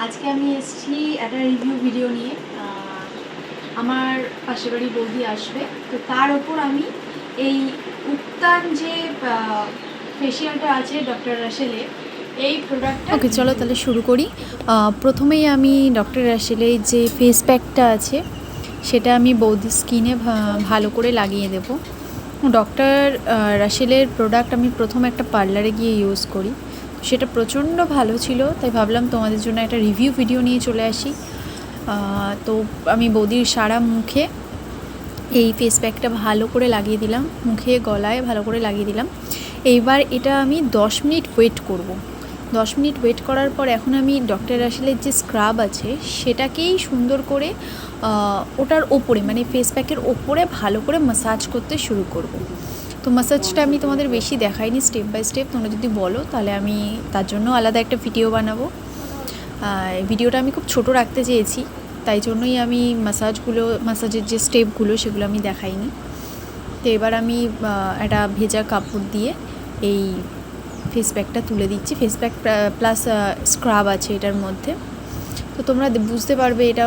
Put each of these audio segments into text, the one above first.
আজকে আমি এসেছি একটা রিভিউ ভিডিও নিয়ে। আমার পাশের বাড়ি বৌদি আসবে, তো তার ওপর আমি এই উত্তান যে ফেসিয়ালটা আছে ডক্টর রাসেলের, এই প্রোডাক্টটা। ওকে, চলো তাহলে শুরু করি। প্রথমেই আমি ডক্টর রাসেলের যে ফেস প্যাকটা আছে সেটা আমি বৌদির স্কিনে ভালো করে লাগিয়ে দেব। ডক্টর রাসেলের প্রোডাক্ট আমি প্রথম একটা পার্লারে গিয়ে ইউজ করি, সেটা প্রচণ্ড ভালো ছিল, তাই ভাবলাম তোমাদের জন্য একটা রিভিউ ভিডিও নিয়ে চলে আসি। তো আমি বৌদির সারা মুখে এই ফেস প্যাকটা ভালো করে লাগিয়ে দিলাম, মুখে গলায় ভালো করে লাগিয়ে দিলাম। এইবার এটা আমি 10 মিনিট ওয়েট করব। 10 মিনিট ওয়েট করার পর এখন আমি ডক্টর রাসেলের যে স্ক্রাব আছে সেটাকেই সুন্দর করে ওটার ওপরে মানে ফেস প্যাকের ওপরে ভালো করে ম্যাসাজ করতে শুরু করব। তো ম্যাসাজটা আমি তোমাদের বেশি দেখাইনি, স্টেপ বাই স্টেপ। তোমরা যদি বলো তাহলে আমি তার জন্য আলাদা একটা ভিডিও বানাবো। ভিডিওটা আমি খুব ছোট রাখতে চেয়েছি, তাই জন্যই আমি ম্যাসাজের যে স্টেপগুলো সেগুলো আমি দেখাইনি। তো এবার আমি একটা ভেজা কাপড় দিয়ে এই ফেস প্যাকটা তুলে দিচ্ছি। ফেস প্যাক প্লাস স্ক্রাব আছে এটার মধ্যে। তো তোমরা বুঝতে পারবে এটা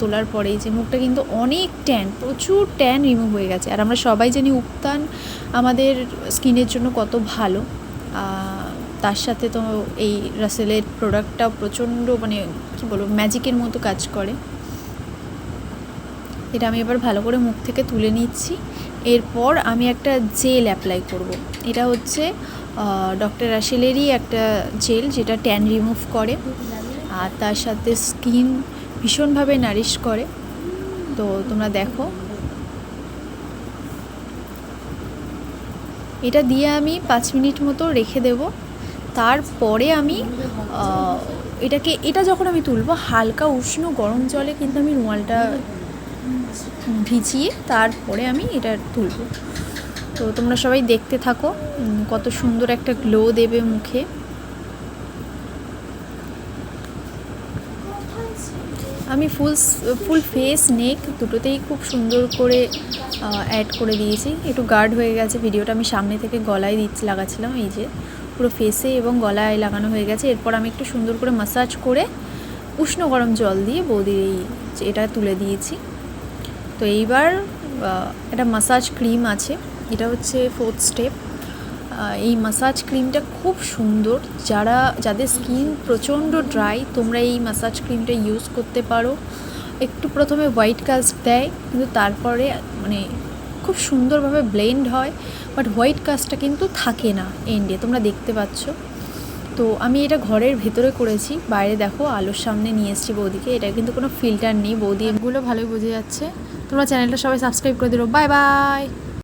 তোলার পরেই যে মুখটা কিন্তু অনেক প্রচুর ট্যান রিমুভ হয়ে গেছে। আর আমরা সবাই জানি উত্তান আমাদের স্কিনের জন্য কত ভালো। তার সাথে তো এই রাসেলের প্রোডাক্টটাও প্রচণ্ড মানে কী বলবো ম্যাজিকের মতো কাজ করে। এটা আমি এবার ভালো করে মুখ থেকে তুলে নিচ্ছি। এরপর আমি একটা জেল অ্যাপ্লাই করব। এটা হচ্ছে ডক্টর রাসেলেরই একটা জেল, যেটা ট্যান রিমুভ করে আর তার সাথে স্কিন ভীষণভাবে নারিশ করে। তো তোমরা দেখো, এটা দিয়ে আমি 5 মিনিট মতো রেখে দেব। তারপরে আমি এটা যখন আমি তুলবো হালকা উষ্ণ গরম জলে কিন্তু আমি রুমালটা ভিজিয়ে তারপরে আমি এটা তুলব। তো তোমরা সবাই দেখতে থাকো, কত সুন্দর একটা গ্লো দেবে মুখে। আমি ফুল ফেস নেক দুটোতেই খুব সুন্দর করে অ্যাড করে দিয়েছি। একটু গার্ড হয়ে গেছে ভিডিওটা, আমি সামনে থেকে গলায় লাগাচ্ছিলাম। এই যে পুরো ফেসে এবং গলায় লাগানো হয়ে গেছে। এরপর আমি একটু সুন্দর করে ম্যাসাজ করে উষ্ণ গরম জল দিয়ে বৌদির এটা তুলে দিয়েছি। তো এইবার একটা ম্যাসাজ ক্রিম আছে, এটা হচ্ছে 4th স্টেপ। এই ম্যাসাজ ক্রিমটা খুব সুন্দর। যাদের স্কিন প্রচণ্ড ড্রাই, তোমরা এই ম্যাসাজ ক্রিমটা ইউজ করতে পারো। একটু প্রথমে হোয়াইট কাস্ট দেয়, কিন্তু তারপরে মানে খুব সুন্দরভাবে ব্লেন্ড হয়, বাট হোয়াইট কাস্টটা কিন্তু থাকে না এন্ডে, তোমরা দেখতে পাচ্ছ। তো আমি এটা ঘরের ভেতরে করেছি, বাইরে দেখো আলোর সামনে নিয়ে এসেছি বৌদিকে। এটা কিন্তু কোনো ফিল্টার নেই, বৌদি এগুলো ভালোই বোঝা যাচ্ছে। তোমরা চ্যানেলটা সবাই সাবস্ক্রাইব করে দিও। Bye bye.